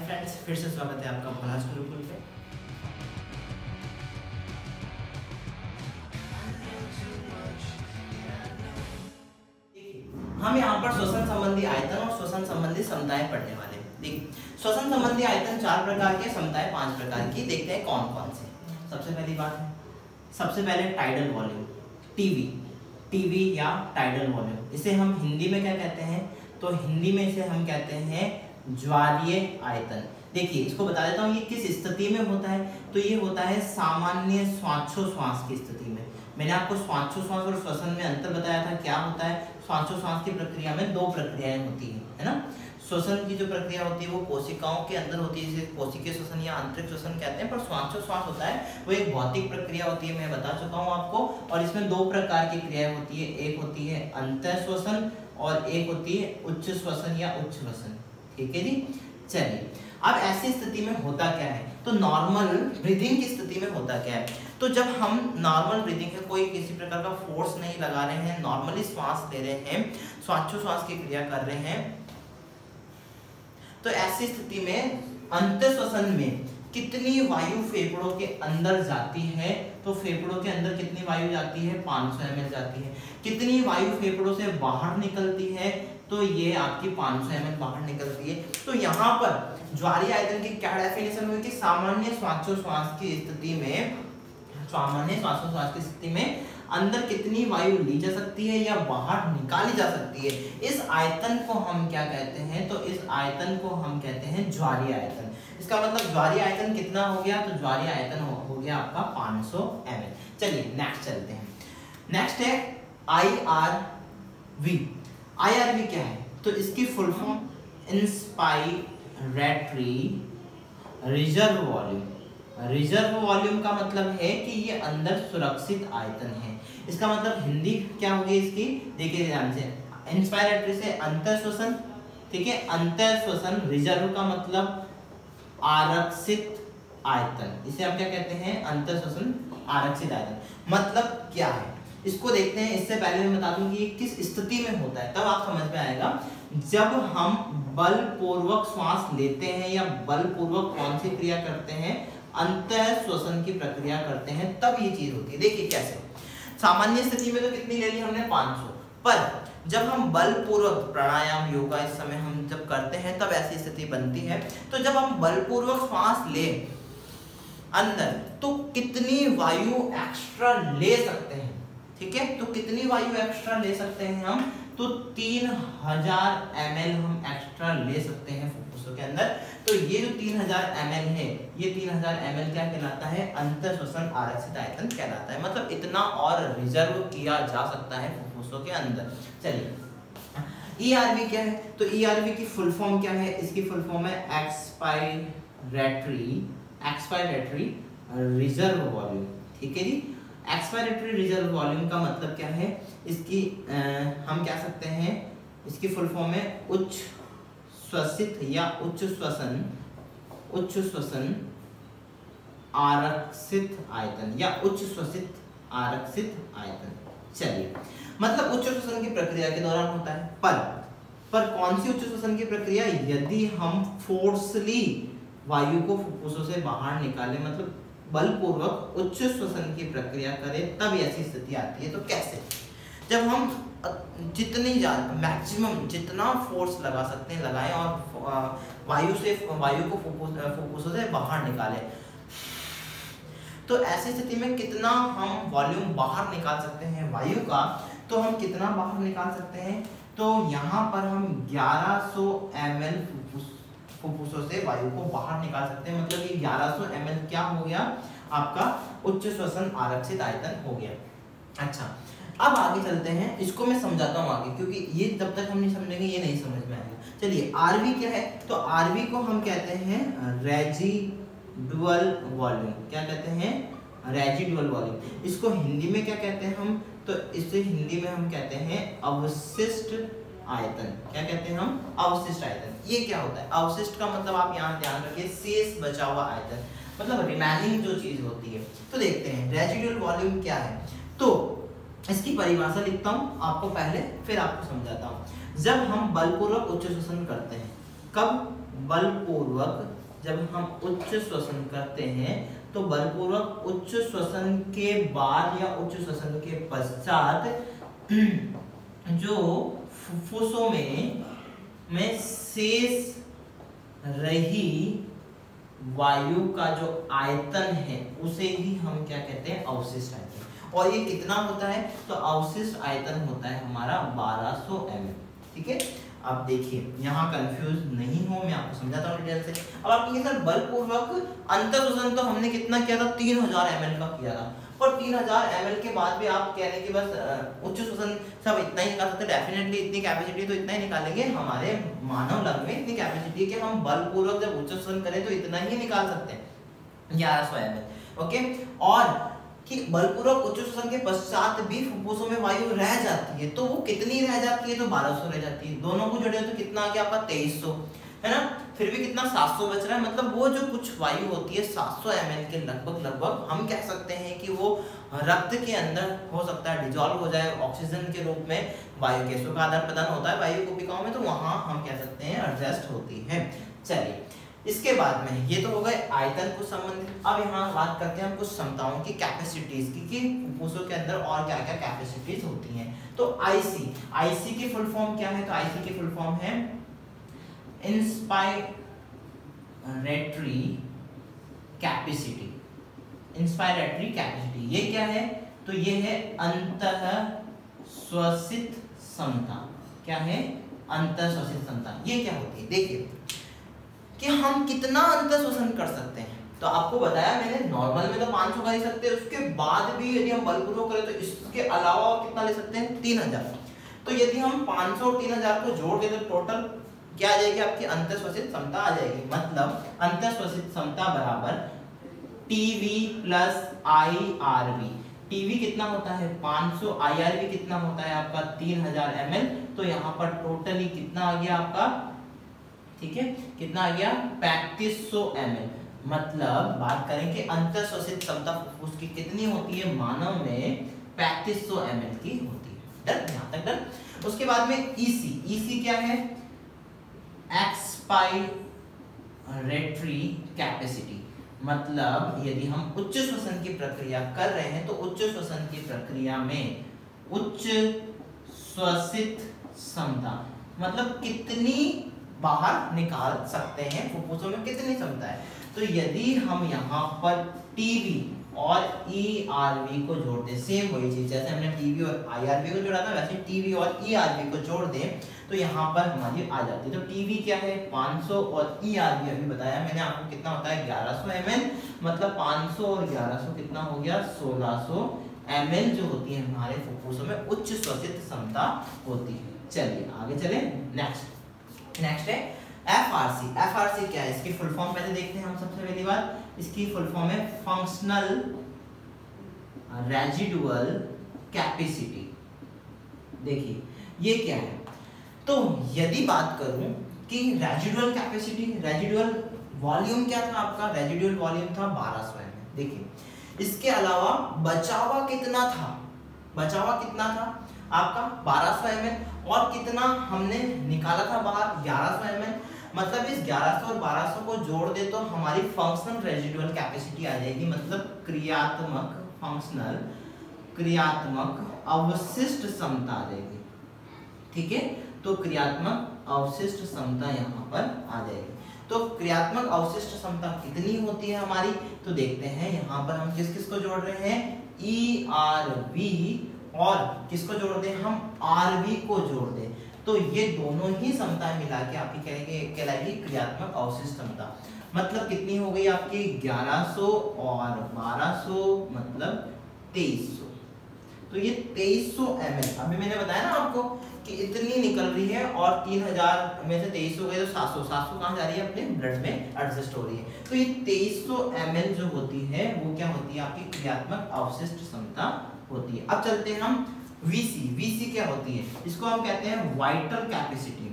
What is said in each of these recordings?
Friends, फिर से स्वागत है आपका भोलाज गुरुकुल पे। हम यहाँ पर श्वसन संबंधी आयतन और श्वसन संबंधी समताएं पढ़ने वाले हैं। देखिए, श्वसन संबंधी आयतन 4 प्रकार के, समताएं 5 प्रकार की। देखते हैं कौन कौन से। सबसे पहली बात है, सबसे पहले टाइडल वॉल्यूम, टीवी या टाइडल वॉल्यूम। इसे हम हिंदी में क्या कहते हैं? तो हिंदी में इसे हम कहते हैं ज्वारीय आयतन। देखिए, इसको बता देता हूँ ये किस स्थिति में होता है। तो ये होता है सामान्य श्वासोच्छ्वास की स्थिति में। मैंने आपको श्वासोच्छ्वास और श्वसन में अंतर बताया था। क्या होता है? श्वासोच्छ्वास की प्रक्रिया में 2 प्रक्रियाएं होती है ना। श्वसन की जो प्रक्रिया होती है वो कोशिकाओं के अंदर होती है, जिसे कोशिकीय श्वसन या आंतरिक श्वसन कहते हैं। पर श्वासोच्छ्वास होता है वो एक भौतिक प्रक्रिया होती है, मैं बता चुका हूँ आपको। और इसमें 2 प्रकार की क्रियाएं होती है, एक होती है अंतः श्वसन और एक होती है उच्च श्वसन या उच्च श्वसन। ठीक है जी। चलिए, अब ऐसी स्थिति में होता क्या है? तो नॉर्मल ब्रीदिंग की स्थिति में होता क्या है? तो जब हम नॉर्मल ब्रीदिंग है, कोई किसी प्रकार का फोर्स नहीं लगा रहे हैं, नॉर्मली श्वास ले रहे हैं, श्वासोच्छ्वास की क्रिया कर रहे हैं, तो ऐसी स्थिति में अंतः श्वसन में कितनी वायु फेफड़ों के अंदर जाती है? तो फेफड़ों के अंदर कितनी वायु जाती है? 500 ml जाती है। कितनी वायु फेफड़ों से बाहर निकलती है? तो ये आपकी 500 ml बाहर निकलती है। तो यहाँ पर ज्वारीय आयतन की क्या डेफिनेशन हुई कि सामान्य श्वासोच्छ्वास की स्थिति में अंदर कितनी वायु ली जा सकती है या बाहर निकाली जा सकती है। इस आयतन को हम क्या कहते हैं? तो इस आयतन को हम कहते हैं ज्वारीय आयतन। इसका मतलब ज्वारीय आयतन कितना हो गया? तो ज्वारीय आयतन हो गया आपका 500 ml। चलिए नेक्स्ट चलते हैं। नेक्स्ट है IRV। IRV क्या है? तो इसकी full form inspiratory reserve volume. Reserve volume का मतलब है कि ये अंदर सुरक्षित आयतन है। इसका मतलब हिंदी क्या होगी इसकी? देखिए ध्यान से, इंस्पायरेटरी से अंतः श्वसन, ठीक है, अंतः श्वसन। रिजर्व का मतलब आरक्षित आयतन, इसे हम क्या कहते हैं? अंतः श्वसन आरक्षित आयतन। मतलब क्या है इसको देखते हैं। इससे पहले मैं बता दूं कि ये किस स्थिति में होता है, तब आप समझ में आएगा। जब हम बलपूर्वक श्वास लेते हैं या बलपूर्वक कौन सी क्रिया करते हैं? अंतः श्वसन की प्रक्रिया करते हैं, तब ये चीज होती है। देखिए कैसे, सामान्य स्थिति में तो कितनी ले ली हमने? 500। पर जब हम बलपूर्वक प्राणायाम, योगा इस समय हम जब करते हैं तब ऐसी स्थिति बनती है। तो जब हम बलपूर्वक श्वास ले अंदर, तो कितनी वायु एक्स्ट्रा ले सकते हैं? ठीक है, तो कितनी वायु एक्स्ट्रा ले सकते हैं हम? तो 3000 ml हम एक्स्ट्रा ले सकते हैं फुफ्फुसों के अंदर। तो ये जो 3000 ml है, ये 3000 ml क्या कहलाता है? अंतः श्वसन आरक्षित आयतन कहलाता है। मतलब इतना और रिजर्व किया जा सकता है फुफ्फुसों के अंदर। चलिए, ERV क्या है? तो ERV की फुल फॉर्म क्या है? इसकी फुल फॉर्म है एक्सपायरेटरी रिजर्व वॉल्यूम। ठीक है जी। एक्सपायरेटरी रिजर्व वॉल्यूम का मतलब क्या है? इसकी हम कह सकते हैं, इसकी फुल फॉर्म है उच्च श्वसित या उच्च श्वसन आरक्षित आयतन या उच्च श्वसित आरक्षित आयतन। चलिए, मतलब उच्च श्वसन की प्रक्रिया के दौरान होता है। पर कौन सी उच्च श्वसन की प्रक्रिया? यदि हम फोर्सली वायु को फुफ्फुसों से बाहर निकाले, मतलब बलपूर्वक उच्च श्वसन की प्रक्रिया करें, तब ऐसी स्थिति आती है। तो कैसे? जब हम जितनी ज्यादा मैक्सिमम जितना फोर्स लगा सकते हैं लगाएं और वायु को फुफ्फुसों से बाहर निकालें। तो ऐसी स्थिति में कितना हम वॉल्यूम बाहर निकाल सकते हैं वायु का? तो हम कितना बाहर निकाल सकते हैं? तो यहाँ पर हम 1100 ml फुफ्फुसों से वायु को बाहर निकाल सकते हैं। मतलब ये 1100 ml क्या हो गया? आपका उच्च श्वसन आरक्षित आयतन हो गया। अच्छा, अब आगे चलते हैं। इसको मैं समझाता हूँ आगे, क्योंकि ये जब तक हम नहीं समझेंगे ये नहीं समझ में आएगा। चलिए, RV क्या है? तो RV को हम कहते हैं रेजिडुअल वॉल्यूम। क्या कहते हैं? Residual volume. इसको हिंदी में क्या कहते हैं हम? तो इसे हिंदी में हम कहते हैं अवशिष्ट आयतन। क्या कहते हैं हम? अवशिष्ट आयतन। ये क्या होता है? अवशिष्ट का मतलब आप यहाँ ध्यान रखिए, शेष बचा हुआ आयतन, मतलब रिमेनिंग जो चीज होती है। तो देखते हैं रेजिडुअल वॉल्यूम क्या है। तो इसकी परिभाषा लिखता हूँ आपको पहले, फिर आपको समझाता हूँ। जब हम बलपूर्वक उच्च श्वसन करते हैं, कब? बलपूर्वक, जब हम उच्च श्वसन करते हैं तो बलपूर्वक उच्च श्वसन के बाद या उच्च श्वसन के पश्चात जो फुफ्फुसों में शेष रही वायु का जो आयतन है उसे ही हम क्या कहते हैं? अवशिष्ट आयतन। और ये कितना होता है? तो अवशिष्ट आयतन होता है हमारा 1200 ml। ठीक है, अब देखिए यहाँ कंफ्यूज नहीं हो, मैं आपको समझाता हूँ डिटेल से। अब आप ये सर बलपूर्वक अंतःश्वसन तो हमने कितना किया था? 3000 ml का किया था, पर 3000 ml के बाद भी आप कह रहे हैं कि बस उच्च श्वसन सब इतना ही निकाल सकते। डेफिनेटली इतनी कैपेसिटी तो इतना ही निकालेंगे, हमारे मानव लंग में इतनी कैपेसिटी कि हम बलपूर्वक जब उच्च श्वसन करें तो इतना ही निकाल सकते हैं, 1100 ml। ओके, और कि बलपूर्वक उच्च श्वसन के पश्चात भी फुफ्फुसों में वायु रह जाती है, तो वो कितनी रह जाती है? तो 1200 रह जाती है। दोनों को जोड़े तो कितना आ गया आपका? 2300, है ना? फिर भी कितना? 700 बच रहा है। मतलब वो जो कुछ वायु होती है 700 ml के लगभग हम कह सकते हैं कि वो रक्त के अंदर हो सकता है डिजॉल्व हो जाए ऑक्सीजन के रूप में। वायु गैसों का आदान प्रदान होता है वायु कोशिकाओं में, तो वहां हम कह सकते हैं एडजस्ट होती है। चलिए, इसके बाद में ये तो हो गए आयतन को संबंधित। अब यहाँ बात करते हैं हम कुछ क्षमताओं की, कैपेसिटीज की, कि फुफ्फुसों के अंदर और क्या क्या कैपेसिटीज होती हैं। तो आईसी की फुल फॉर्म क्या है? तो आईसी की फुल फॉर्म है इंस्पायरेटरी कैपेसिटी। इंस्पायरेटरी कैपेसिटी ये क्या है? तो ये है अंतः श्वसित क्षमता। क्या है? अंतः श्वसित क्षमता। ये क्या होती है? देखिए कि हम कितना अंतः श्वसन कर सकते हैं। तो आपको बताया मैंने, नॉर्मल में तो 500 कर ही सकते हैं, उसके बाद भी यदि हम बलपूर्वक करें तो इसके अलावा कितना ले सकते हैं? 3000। तो यदि हम 500 और 3000 को जोड़ दें तो टोटल क्या आ जाएगी? आपकी अंतःश्वसित क्षमता आ जाएगी। मतलब अंतःश्वसित क्षमता बराबर टीवी प्लस IRV। टीवी कितना होता है? 500, IRV कितना होता है आपका? 3000 ml। तो यहाँ पर टोटली कितना आ गया आपका? ठीक है, कितना आ गया? 3500 ml। मतलब बात करें कि अंतःश्वसित क्षमता फुफ्फुस की कितनी होती है? मानव में 3500 ml की होती है। डन? यहाँ तक डन। उसके बाद में EC क्या है? Expiratory capacity. मतलब यदि हम उच्च श्वसन की प्रक्रिया कर रहे हैं तो उच्च श्वसन की प्रक्रिया में उच्च श्वसित क्षमता मतलब कितनी बाहर निकाल सकते हैं, फुफ्फुसों में कितनी क्षमता है। तो यदि हम यहाँ पर टीवी और ERV को जोड़ दें, सेम वही चीज जैसे हमने टीवी और IRV को जोड़ा था वैसे टीवी और ERV को जोड़ दें तो यहाँ पर हमारी आ जाती है। तो टीवी क्या है? 500 और ERV अभी बताया मैंने आपको कितना होता है? 1100 ml। मतलब 500 और 1100 कितना हो गया? 1600 ml जो होती है हमारे फुफ्फुसों में उच्च श्वसित क्षमता होती है। चलिए आगे चले। नेक्स्ट है FRC क्या है? इसकी फुल फॉर्म पहले देखते हैं हम। सबसे पहली बात इसकी फुल फॉर्म है फंक्शनल रेजिडुअल कैपेसिटी। देखिए ये क्या है? तो यदि बात करूं कि रेजिडुअल कैपेसिटी, रेजिडुअल वॉल्यूम क्या था आपका? रेजिडुअल वॉल्यूम था 1200 ml। देखिए इसके अलावा बचावा कितना था? बचावा कितना था आपका? 1200 ml। और कितना हमने निकाला था बाहर? 1100 ml। मतलब इस 1100 और 1200 को जोड़ दे तो हमारी फंक्शनल रेजिडुअल कैपेसिटी आ जाएगी। मतलब क्रियात्मक अवशिष्ट क्षमता आ जाएगी। ठीक है, तो क्रियात्मक अवशिष्ट क्षमता यहाँ पर आ जाएगी। तो क्रियात्मक अवशिष्ट क्षमता कितनी होती है हमारी? तो देखते हैं यहाँ पर हम किस किस को जोड़ रहे हैं? ERV और किसको जोड़ दें? हम RV को जोड़ दें तो ये दोनों ही क्षमताएं मिला के आपकी कहलाएगी क्रियात्मक अवशिष्ट क्षमता। मतलब कितनी हो गई आपकी? 1100 और 1200 मतलब 2300। तो ये 2300 ml अभी मैंने बताया ना आपको कि इतनी निकल रही है और 3000 में से 2300 गए तो 700 कहाँ जा रही है? अपने ब्लड में एडजस्ट हो रही है। तो ये 2300 ml जो होती है वो क्या होती है? आपकी क्रियात्मक अवशिष्ट क्षमता होती है। अब चलते हैं हम VC क्या होती है? इसको हम कहते हैं वाइटल कैपेसिटी।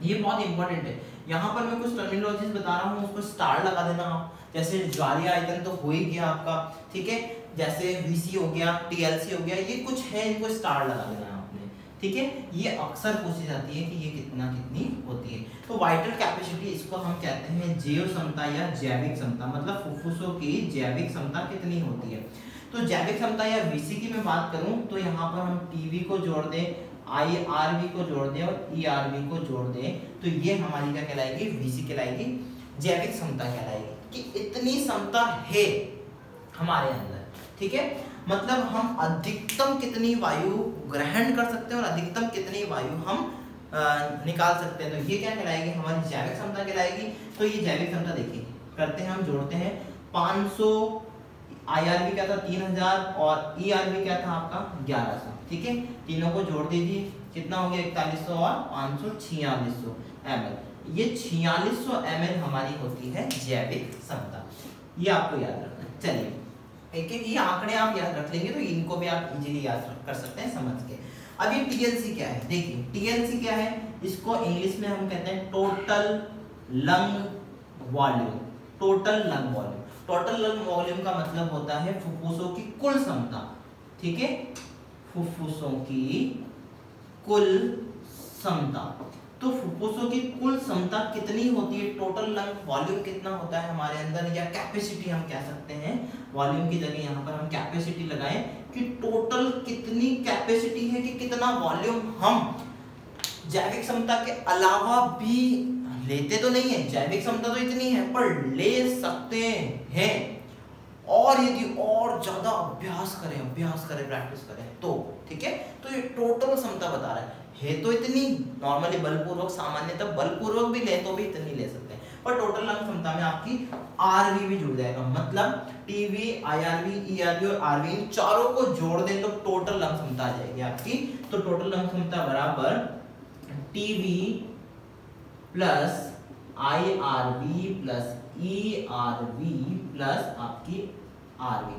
ये बहुत इंपॉर्टेंट है। यहाँ पर मैं कुछ टर्मिनोलॉजीज बता रहा हूँ, उसको स्टार लगा देना आप। जैसे ज्वारीय आयतन तो हो ही गया आपका, ठीक है। जैसे VC हो गया, TLC हो गया, ये कुछ है, इनको स्टार लगा देना आपने, ठीक है, ये अक्सर पूछी जाती है कि ये कितनी होती है। तो वाइटल कैपेसिटी इसको हम कहते हैं जैव क्षमता या जैविक क्षमता, मतलब फुफ्फुसों की जैविक क्षमता कितनी होती है। तो जैविक क्षमता या वीसी की मैं बात करूं तो यहाँ पर हम टीवी को जोड़ दें, IRV को जोड़ दें और ERV को जोड़ दें, तो ये हमारी क्या कहलाएगी, वीसी कहलाएगी, जैविक क्षमता कहलाएगी कि इतनी क्षमता है हमारे अंदर। ठीक है, मतलब हम अधिकतम कितनी वायु ग्रहण कर सकते हैं और अधिकतम कितनी वायु हम निकाल सकते हैं, तो ये क्या कहलाएगी, हमारी जैविक क्षमता कहलाएगी। तो ये जैविक क्षमता देखिए करते हैं, हम जोड़ते हैं 500, IRV क्या था 3000 और ERV क्या था आपका 1100। ठीक है, तीनों को जोड़ दीजिए, कितना हो गया 4100 और 500 4600 ml। ये 4600 ml हमारी होती है जैविक क्षमता, ये आपको याद रखना है। चलिए एक एक ये आंकड़े आप याद रख लेंगे तो इनको भी आप इजीली याद कर सकते हैं समझ के। अब ये TLC क्या है, देखिए TLC क्या है, इसको इंग्लिश में हम कहते हैं total lung volume. Total lung volume, total lung volume का मतलब होता है फुफ्फुसों की कुल क्षमता। ठीक है, फुफ्फुसों की कुल क्षमता, तो फुफ्फुसों की कुल क्षमता कितनी होती है, टोटल लंग वॉल्यूम कितना होता है हमारे अंदर, या कैपेसिटी हम कह सकते हैं, वॉल्यूम की जगह यहाँ पर हम कैपेसिटी लगाएं कि टोटल कितनी कैपेसिटी है, कि कितना वॉल्यूम हम जैविक क्षमता के अलावा भी लेते तो नहीं है, जैविक क्षमता तो इतनी है पर ले सकते हैं, और यदि और ज्यादा अभ्यास करें प्रैक्टिस करें तो। ठीक है, तो ये टोटल क्षमता बता रहा है तो इतनी, नॉर्मली बलपूर्वक सामान्यतः बलपूर्वक भी ले तो भी इतनी ले सकते हैं, पर टोटल लंग क्षमता में आपकी RV भी जुड़ जाएगा, मतलब TV, IRV, ERV और RV इन चारों को जोड़ दें तो टोटल लंग क्षमता आ जाएगी आपकी। तो टोटल लंग क्षमता बराबर TV plus IRV plus ERV plus आपकी RV,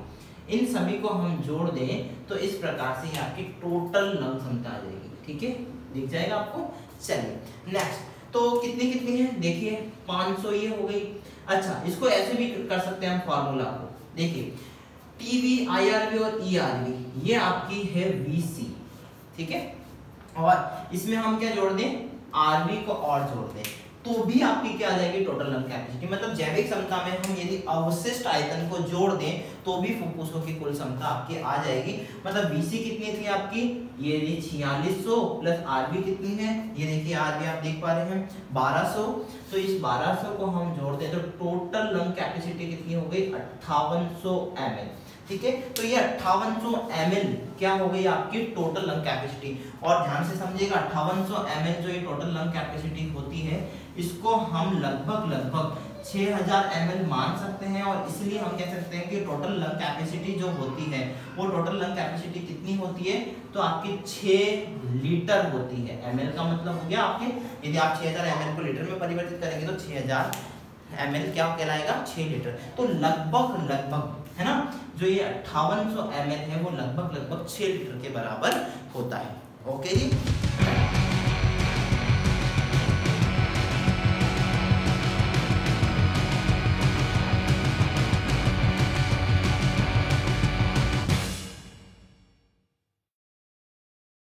इन सभी को हम जोड़ दें तो इस प्रकार से आपकी टोटल लंग क्षमता आ जाएगी। ठीक है, दिख जाएगा आपको। चलिए नेक्स्ट, तो कितनी है देखिए 500 ये हो गई। अच्छा, इसको ऐसे भी कर सकते हैं हम फॉर्मूला को, देखिए TV, IRV और ERV ये आपकी है VC। ठीक है, और इसमें हम क्या जोड़ दें, RV को और जोड़ दें तो भी आपकी क्या आ जाएगी, टोटल लंग कैपेसिटी। मतलब जैविक क्षमता में हम यदि अवशिष्ट आयतन को जोड़ दें तो भी फुफ्फुसों की कुल क्षमता आपकी आ जाएगी। मतलब VC कितनी थी आपकी, ये 4600 प्लस RV कितनी है, ये देखिए RV आप देख पा रहे हैं 1200, तो इस 1200 को हम जोड़ दें तो टोटल लंग कैपेसिटी कितनी हो गई 5800 ml। ठीक है, तो ये 5800 ml क्या हो गई आपकी टोटल लंग कैपेसिटी। और ध्यान से समझिएगा 5800 ml जो ये टोटल लंग कैपेसिटी होती है, इसको हम लगभग 6000 ml मान सकते हैं, और इसलिए हम कह सकते हैं कि टोटल लंग कैपेसिटी जो होती है वो टोटल लंग कैपेसिटी कितनी होती है, तो आपकी 6 लीटर होती है। ml का मतलब हो गया आपके, यदि आप 6000 ml को लीटर में परिवर्तित करेंगे तो 6000 ml क्या कहलाएगा 6 लीटर। तो लगभग है ना, जो ये 5800 ml है वो लगभग 6 लीटर के बराबर होता है। ओके जी।